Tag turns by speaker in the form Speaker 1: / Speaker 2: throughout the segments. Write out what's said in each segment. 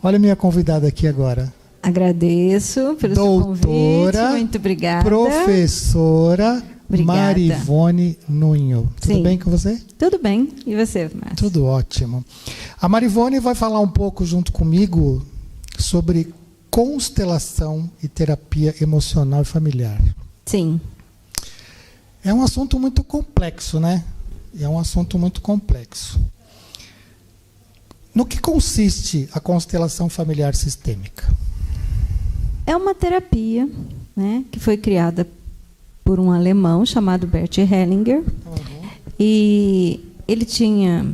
Speaker 1: Olha a minha convidada aqui agora.
Speaker 2: Agradeço pelo seu convite. Muito obrigada.
Speaker 1: Professora Marivone Nunho. Tudo bem com você?
Speaker 2: Tudo bem. E você, Márcio?
Speaker 1: Tudo ótimo. A Marivone vai falar um pouco junto comigo sobre constelação e terapia emocional e familiar.
Speaker 2: Sim.
Speaker 1: É um assunto muito complexo, né? É um assunto muito complexo. No que consiste a constelação familiar sistêmica?
Speaker 2: É uma terapia, né, que foi criada por um alemão chamado Bert Hellinger. Uhum. E ele tinha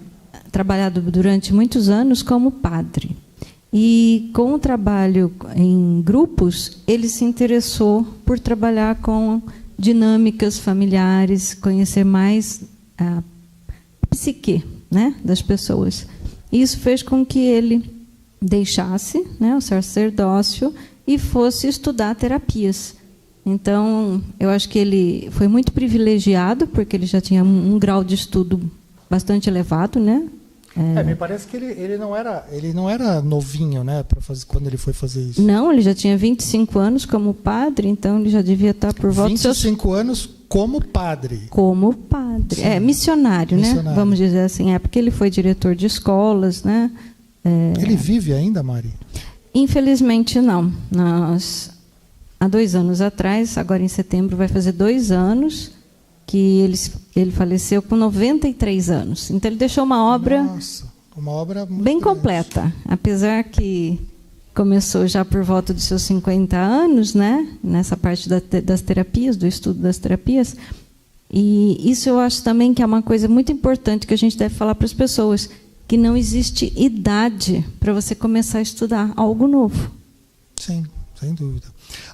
Speaker 2: trabalhado durante muitos anos como padre. E com o trabalho em grupos, ele se interessou por trabalhar com dinâmicas familiares, conhecer mais a psique, né, das pessoas. Isso fez com que ele deixasse, né, o sacerdócio e fosse estudar terapias. Então, eu acho que ele foi muito privilegiado, porque ele já tinha um grau de estudo bastante elevado, né?
Speaker 1: Me parece que ele não era novinho, né, para fazer quando ele foi fazer isso.
Speaker 2: Não, ele já tinha 25 anos como padre, então ele já devia estar por volta de
Speaker 1: 25 anos como padre.
Speaker 2: Como padre. Sim. Missionário, né? Vamos dizer assim. Porque ele foi diretor de escolas, né?
Speaker 1: Ele vive ainda, Mari?
Speaker 2: Infelizmente, não. Há 2 anos atrás, agora em setembro, vai fazer 2 anos que ele faleceu com 93 anos. Então, ele deixou uma obra,
Speaker 1: uma obra muito
Speaker 2: bem completa. Apesar que começou já por volta dos seus 50 anos, né? Nessa parte das terapias, do estudo das terapias. E isso eu acho também que é uma coisa muito importante que a gente deve falar para as pessoas, que não existe idade para você começar a estudar algo novo.
Speaker 1: Sim, sem dúvida.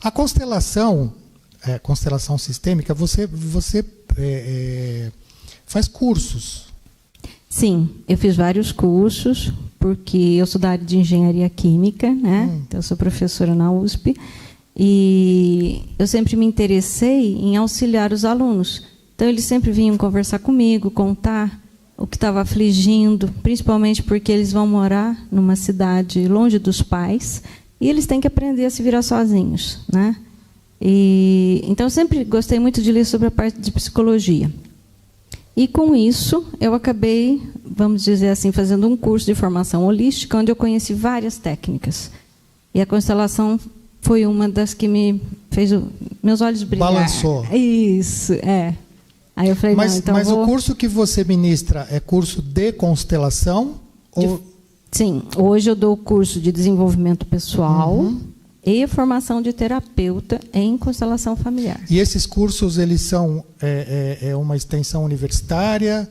Speaker 1: A constelação sistêmica, você faz cursos.
Speaker 2: Sim, eu fiz vários cursos, porque eu sou da área de engenharia química, né? Então, eu sou professora na USP, e eu sempre me interessei em auxiliar os alunos. Então, eles sempre vinham conversar comigo, contar o que estava afligindo, principalmente porque eles vão morar numa cidade longe dos pais, e eles têm que aprender a se virar sozinhos, né? Então, eu sempre gostei muito de ler sobre a parte de psicologia. E, com isso, eu acabei, vamos dizer assim, fazendo um curso de formação holística, onde eu conheci várias técnicas. E a constelação foi uma das que me fez meus olhos brilhar.
Speaker 1: Balançou.
Speaker 2: Isso, Aí eu falei,
Speaker 1: mas o curso que você ministra é curso de constelação?
Speaker 2: Sim, hoje eu dou o curso de desenvolvimento pessoal e formação de terapeuta em constelação familiar.
Speaker 1: E esses cursos, eles são uma extensão universitária?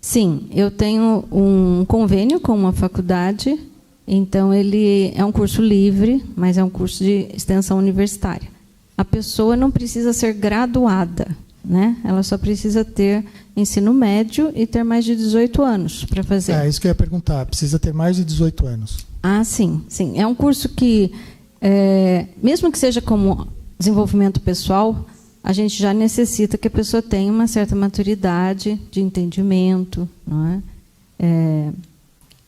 Speaker 2: Sim, eu tenho um convênio com uma faculdade, então ele é um curso livre, mas é um curso de extensão universitária. A pessoa não precisa ser graduada, né? Ela só precisa ter ensino médio e ter mais de 18 anos para fazer.
Speaker 1: É isso que eu ia perguntar, precisa ter mais de 18 anos.
Speaker 2: Ah, sim. É um curso que, mesmo que seja como desenvolvimento pessoal, a gente já necessita que a pessoa tenha uma certa maturidade de entendimento, não é?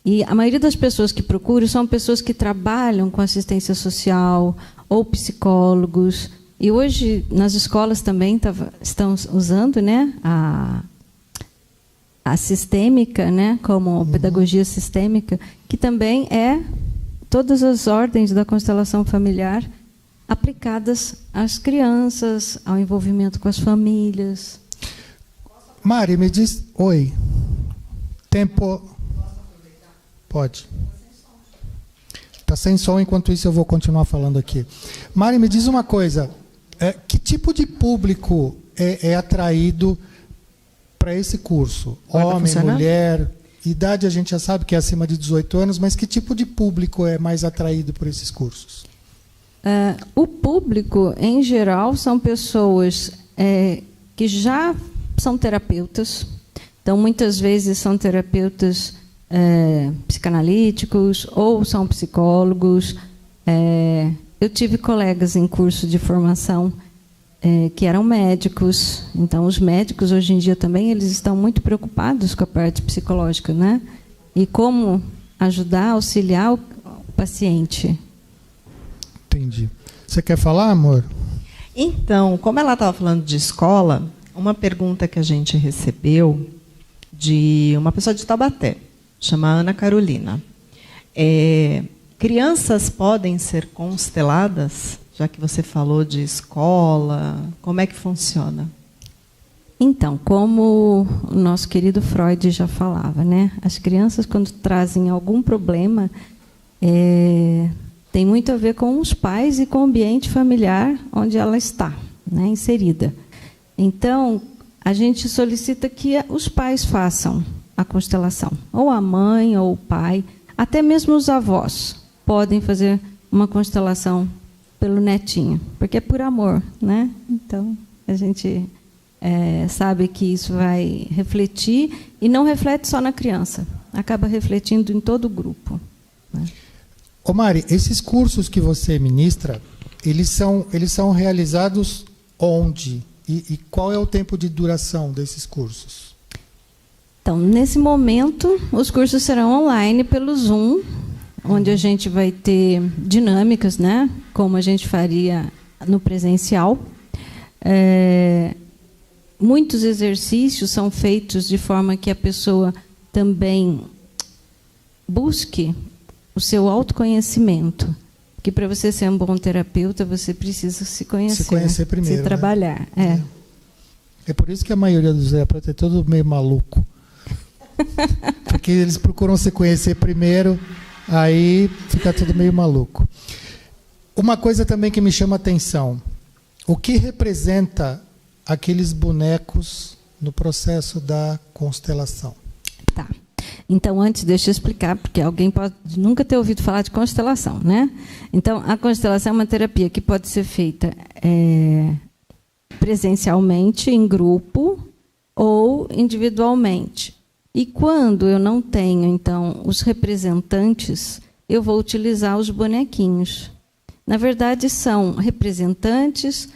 Speaker 2: E a maioria das pessoas que procuram são pessoas que trabalham com assistência social ou psicólogos. E hoje, nas escolas também estão usando, né, a sistêmica, né, como pedagogia sistêmica, que também é todas as ordens da constelação familiar aplicadas às crianças, ao envolvimento com as famílias.
Speaker 1: Mari, me diz... Oi. Tempo... Pode. Está sem som, enquanto isso eu vou continuar falando aqui. Mari, me diz uma coisa. Que tipo de público é atraído para esse curso? Homem, mulher... Idade a gente já sabe que é acima de 18 anos, mas que tipo de público é mais atraído por esses cursos?
Speaker 2: O público, em geral, são pessoas que já são terapeutas. Então, muitas vezes são terapeutas psicanalíticos ou são psicólogos. Eu tive colegas em curso de formação que eram médicos. Então, os médicos, hoje em dia, também eles estão muito preocupados com a parte psicológica, né? E como ajudar, auxiliar o paciente.
Speaker 1: Entendi. Você quer falar, amor?
Speaker 3: Então, como ela estava falando de escola, uma pergunta que a gente recebeu de uma pessoa de Taubaté, chama Ana Carolina. Crianças podem ser consteladas? Já que você falou de escola, como é que funciona?
Speaker 2: Então, como o nosso querido Freud já falava, né? As crianças, quando trazem algum problema, tem muito a ver com os pais e com o ambiente familiar onde ela está, né, inserida. Então, a gente solicita que os pais façam a constelação, ou a mãe, ou o pai, até mesmo os avós podem fazer uma constelação pelo netinho, porque é por amor, né? Então, a gente sabe que isso vai refletir, e não reflete só na criança, acaba refletindo em todo o grupo, né?
Speaker 1: Ô Mari, esses cursos que você ministra, eles são realizados onde? E qual é o tempo de duração desses cursos?
Speaker 2: Então, nesse momento, os cursos serão online pelo Zoom, onde a gente vai ter dinâmicas, né, como a gente faria no presencial. Muitos exercícios são feitos de forma que a pessoa também busque o seu autoconhecimento. Porque para você ser um bom terapeuta, você precisa se conhecer.
Speaker 1: Se conhecer primeiro,
Speaker 2: se trabalhar.
Speaker 1: Né? É por isso que a maioria dos terapeutas é todo meio maluco. Porque eles procuram se conhecer primeiro, aí fica tudo meio maluco. Uma coisa também que me chama a atenção: o que representa aqueles bonecos no processo da constelação?
Speaker 2: Tá. Então, antes, deixa eu explicar, porque alguém pode nunca ter ouvido falar de constelação, né? Então, a constelação é uma terapia que pode ser feita presencialmente, em grupo, ou individualmente. E quando eu não tenho, então, os representantes, eu vou utilizar os bonequinhos. Na verdade, são representantes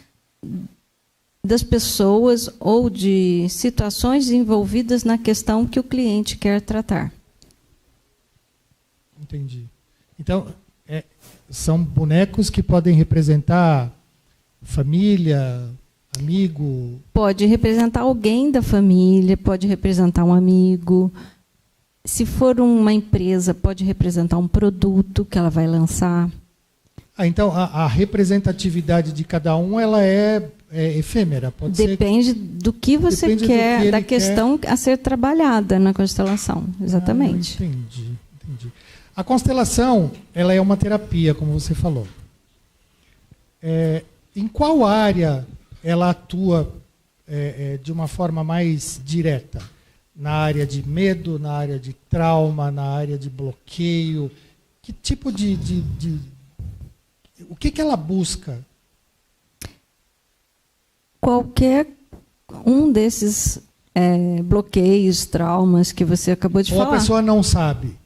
Speaker 2: das pessoas ou de situações envolvidas na questão que o cliente quer tratar.
Speaker 1: Entendi. Então, são bonecos que podem representar família, amigo?
Speaker 2: Pode representar alguém da família, pode representar um amigo. Se for uma empresa, pode representar um produto que ela vai lançar.
Speaker 1: Então, a representatividade de cada um, ela é efêmera?
Speaker 2: Depende do que você quer, da questão a ser trabalhada na constelação. Exatamente.
Speaker 1: Entendi. A constelação, ela é uma terapia, como você falou. Em qual área ela atua de uma forma mais direta? Na área de medo, na área de trauma, na área de bloqueio? Que tipo o que ela busca?
Speaker 2: Qualquer um desses bloqueios, traumas que você acabou de falar.
Speaker 1: Ou a pessoa não sabe?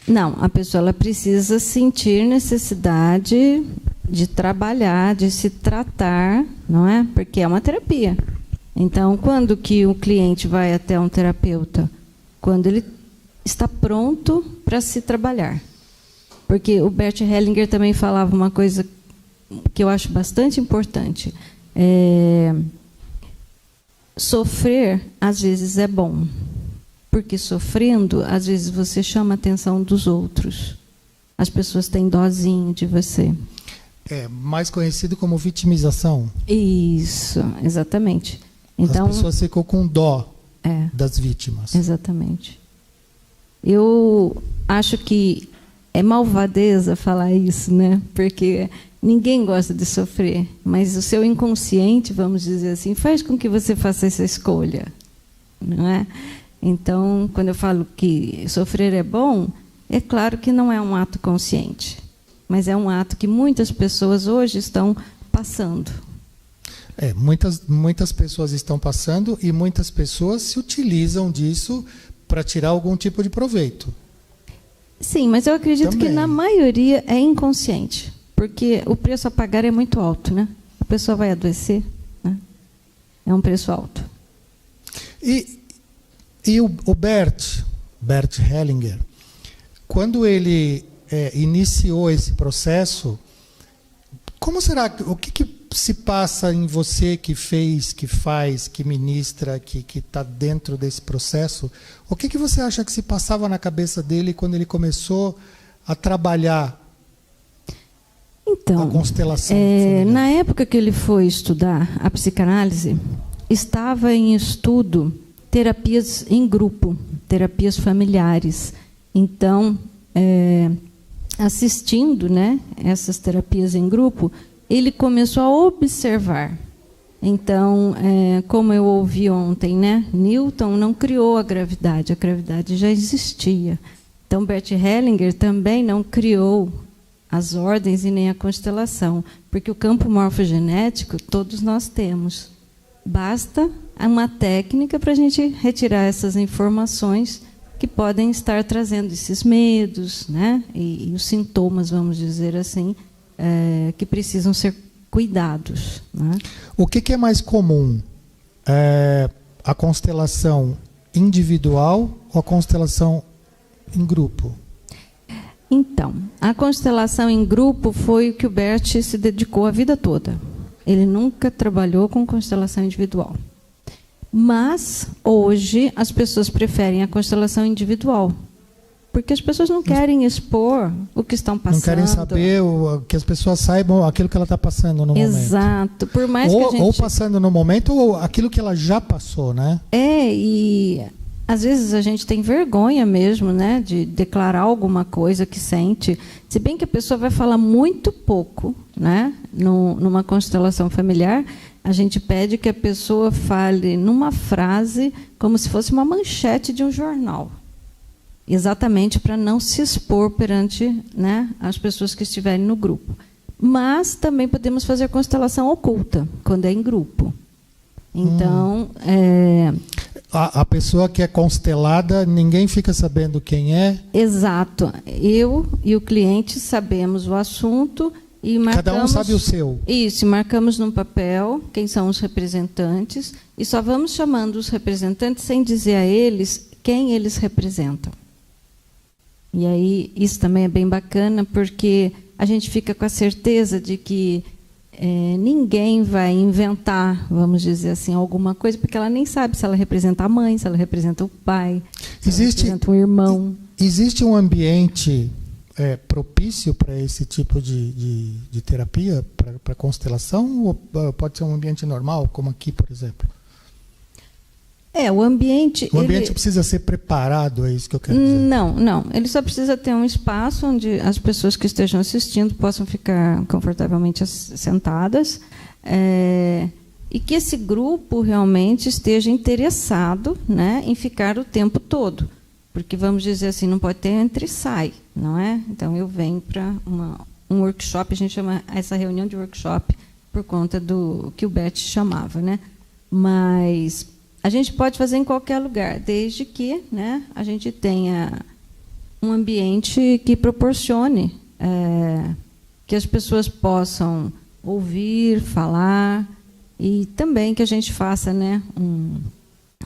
Speaker 2: Não, a pessoa ela precisa sentir necessidade de trabalhar, de se tratar, não é? Porque é uma terapia. Então, quando que o cliente vai até um terapeuta? Quando ele está pronto para se trabalhar. Porque o Bert Hellinger também falava uma coisa que eu acho bastante importante. Sofrer, às vezes, é bom. Porque sofrendo, às vezes, você chama a atenção dos outros. As pessoas têm dozinho de você.
Speaker 1: Mais conhecido como vitimização.
Speaker 2: Isso, exatamente. Então,
Speaker 1: as pessoas ficam com dó das vítimas.
Speaker 2: Exatamente. Eu acho que é malvadeza falar isso, né? Porque ninguém gosta de sofrer, mas o seu inconsciente, vamos dizer assim, faz com que você faça essa escolha, não é? Então, quando eu falo que sofrer é bom, é claro que não é um ato consciente, mas é um ato que muitas pessoas hoje estão passando.
Speaker 1: Muitas pessoas estão passando e muitas pessoas se utilizam disso para tirar algum tipo de proveito. Sim,
Speaker 2: mas eu acredito que na maioria é inconsciente, porque o preço a pagar é muito alto, né? A pessoa vai adoecer, né? É um preço alto. E
Speaker 1: o Bert Hellinger, quando ele iniciou esse processo, como será, o que se passa em você que fez, que faz, que ministra, que está dentro desse processo? O que você acha que se passava na cabeça dele quando ele começou a trabalhar a constelação?
Speaker 2: Na época que ele foi estudar a psicanálise, estava em estudo terapias em grupo, terapias familiares. Então, assistindo, né, essas terapias em grupo, ele começou a observar. Então, como eu ouvi ontem, né, Newton não criou a gravidade já existia. Então, Bert Hellinger também não criou as ordens e nem a constelação, porque o campo morfogenético todos nós temos. Basta uma técnica para a gente retirar essas informações que podem estar trazendo esses medos, né, e os sintomas, vamos dizer assim, que precisam ser cuidados, né?
Speaker 1: O que é mais comum? A constelação individual ou a constelação em grupo?
Speaker 2: Então, a constelação em grupo foi o que o Bert se dedicou a vida toda. Ele nunca trabalhou com constelação individual. Mas, hoje, as pessoas preferem a constelação individual. Porque as pessoas não querem expor o que estão passando.
Speaker 1: Não querem saber que as pessoas saibam aquilo que ela está passando no momento.
Speaker 2: Exato. Por mais que a gente...
Speaker 1: Ou passando no momento, ou aquilo que ela já passou, né?
Speaker 2: E às vezes a gente tem vergonha mesmo, né, de declarar alguma coisa que sente. Se bem que a pessoa vai falar muito pouco, né, numa constelação familiar, a gente pede que a pessoa fale numa frase como se fosse uma manchete de um jornal. Exatamente para não se expor perante, né, as pessoas que estiverem no grupo. Mas também podemos fazer constelação oculta, quando é em grupo. Então...
Speaker 1: A pessoa que é constelada, ninguém fica sabendo quem é?
Speaker 2: Exato. Eu e o cliente sabemos o assunto e marcamos...
Speaker 1: Cada um sabe o seu.
Speaker 2: Isso, marcamos num papel quem são os representantes e só vamos chamando os representantes sem dizer a eles quem eles representam. E aí, isso também é bem bacana, porque a gente fica com a certeza de que ninguém vai inventar, vamos dizer assim, alguma coisa, porque ela nem sabe se ela representa a mãe, se ela representa o pai, se ela representa um irmão.
Speaker 1: Existe um ambiente propício para esse tipo de terapia, para constelação, ou pode ser um ambiente normal, como aqui, por exemplo?
Speaker 2: O ambiente...
Speaker 1: O ambiente precisa ser preparado, é isso que eu quero dizer?
Speaker 2: Não. Ele só precisa ter um espaço onde as pessoas que estejam assistindo possam ficar confortavelmente sentadas, e que esse grupo realmente esteja interessado, né, em ficar o tempo todo. Porque, vamos dizer assim, não pode ter entra e sai, não é? Então, eu venho para um workshop, a gente chama essa reunião de workshop por conta do que o Bert chamava, né? Mas... a gente pode fazer em qualquer lugar, desde que, né, a gente tenha um ambiente que proporcione que as pessoas possam ouvir, falar, e também que a gente faça, né,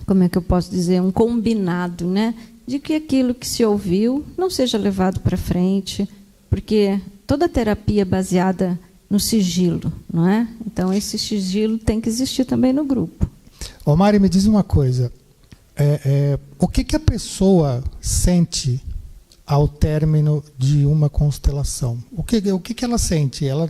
Speaker 2: como é que eu posso dizer, um combinado, né, de que aquilo que se ouviu não seja levado para frente, porque toda terapia é baseada no sigilo, não é? Então, esse sigilo tem que existir também no grupo.
Speaker 1: Ô Mari, me diz uma coisa, o que a pessoa sente ao término de uma constelação? O que ela sente? Ela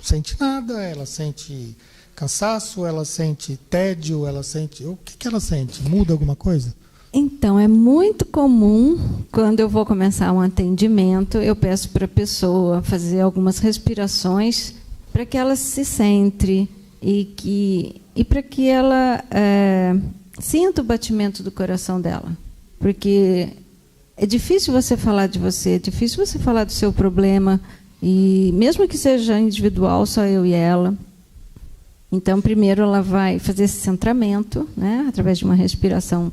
Speaker 1: sente nada? Ela sente cansaço? Ela sente tédio? O que ela sente? Muda alguma coisa?
Speaker 2: Então, é muito comum, quando eu vou começar um atendimento, eu peço para a pessoa fazer algumas respirações para que ela se centre e para que ela sinta o batimento do coração dela. Porque é difícil você falar de você, é difícil você falar do seu problema, e mesmo que seja individual, só eu e ela. Então, primeiro ela vai fazer esse centramento, né, através de uma respiração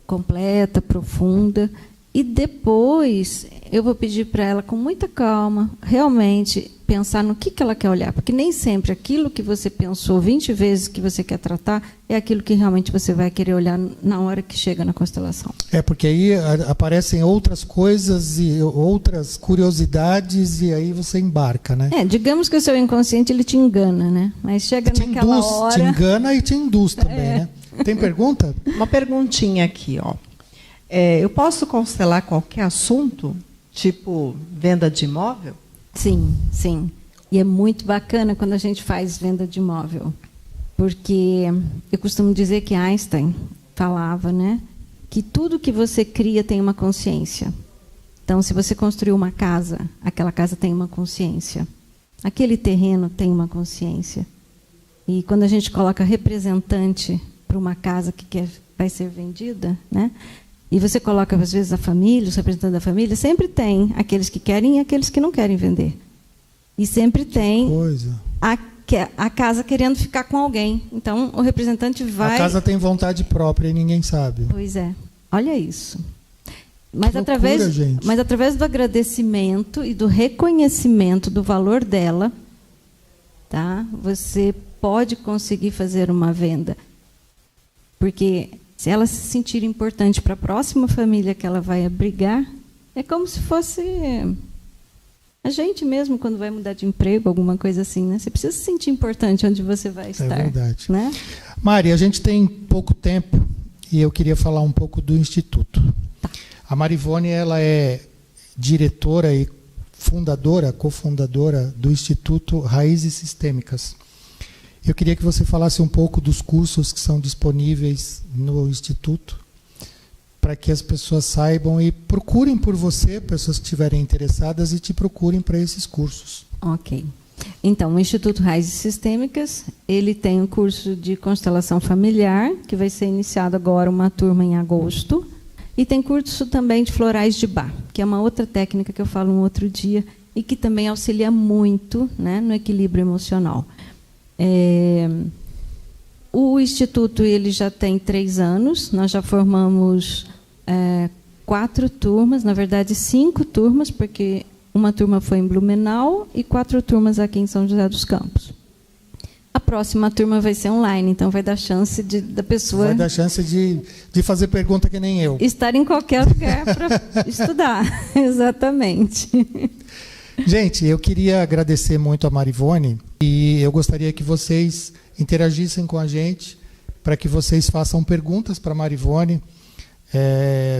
Speaker 2: completa, profunda, e depois eu vou pedir para ela, com muita calma, realmente pensar no que ela quer olhar, porque nem sempre aquilo que você pensou 20 vezes que você quer tratar é aquilo que realmente você vai querer olhar na hora que chega na constelação.
Speaker 1: Porque aí aparecem outras coisas e outras curiosidades e aí você embarca, né?
Speaker 2: Digamos que o seu inconsciente ele te engana, né? Mas chega naquela hora...
Speaker 1: Te engana e te induz também, né? Tem pergunta?
Speaker 3: Uma perguntinha aqui, ó. Eu posso constelar qualquer assunto, tipo venda de imóvel?
Speaker 2: Sim, sim. E é muito bacana quando a gente faz venda de imóvel. Porque eu costumo dizer que Einstein falava, né, que tudo que você cria tem uma consciência. Então, se você construiu uma casa, aquela casa tem uma consciência. Aquele terreno tem uma consciência. E quando a gente coloca representante para uma casa que vai ser vendida, né, e você coloca, às vezes, a família, os representantes da família, sempre tem aqueles que querem e aqueles que não querem vender. E sempre tem a casa querendo ficar com alguém. Então, o representante vai...
Speaker 1: A casa tem vontade própria e ninguém sabe.
Speaker 2: Pois é. Olha isso. Mas
Speaker 1: Loucura,
Speaker 2: através do agradecimento e do reconhecimento do valor dela, tá? Você pode conseguir fazer uma venda. Porque... se ela se sentir importante para a próxima família que ela vai abrigar, é como se fosse a gente mesmo quando vai mudar de emprego, alguma coisa assim, né? Você precisa se sentir importante onde você vai estar.
Speaker 1: É verdade.
Speaker 2: Né?
Speaker 1: Mari, a gente tem pouco tempo e eu queria falar um pouco do Instituto.
Speaker 2: Tá.
Speaker 1: A Marivone, ela é diretora e cofundadora do Instituto Raízes Sistêmicas. Eu queria que você falasse um pouco dos cursos que são disponíveis no Instituto, para que as pessoas saibam e procurem por você, pessoas que estiverem interessadas, e te procurem para esses cursos.
Speaker 2: Ok. Então, o Instituto Raízes Sistêmicas, ele tem um curso de constelação familiar, que vai ser iniciado agora uma turma em agosto, e tem curso também de florais de Bach, que é uma outra técnica que eu falo um outro dia, e que também auxilia muito, né, no equilíbrio emocional. O Instituto ele já tem 3 anos, nós já formamos 4 turmas, na verdade 5 turmas, porque uma turma foi em Blumenau e 4 turmas aqui em São José dos Campos. A próxima turma vai ser online, então vai dar chance da pessoa...
Speaker 1: Vai dar chance de fazer pergunta que nem eu.
Speaker 2: Estar em qualquer lugar para estudar, exatamente.
Speaker 1: Gente, eu queria agradecer muito a Marivone e eu gostaria que vocês interagissem com a gente para que vocês façam perguntas para a Marivone.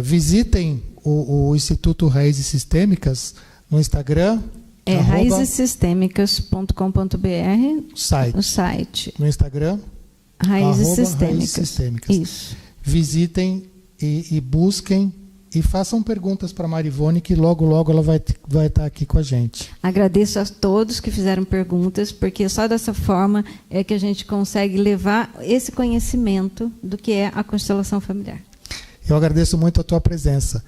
Speaker 1: Visitem o Instituto Raízes Sistêmicas no Instagram.
Speaker 2: raizessistêmicas.com.br, o site.
Speaker 1: No Instagram.
Speaker 2: Raízes Sistêmicas.
Speaker 1: Isso. Visitem e busquem e façam perguntas para a Marivone, que logo, logo ela vai estar aqui com a gente.
Speaker 2: Agradeço a todos que fizeram perguntas, porque só dessa forma é que a gente consegue levar esse conhecimento do que é a constelação familiar.
Speaker 1: Eu agradeço muito a tua presença.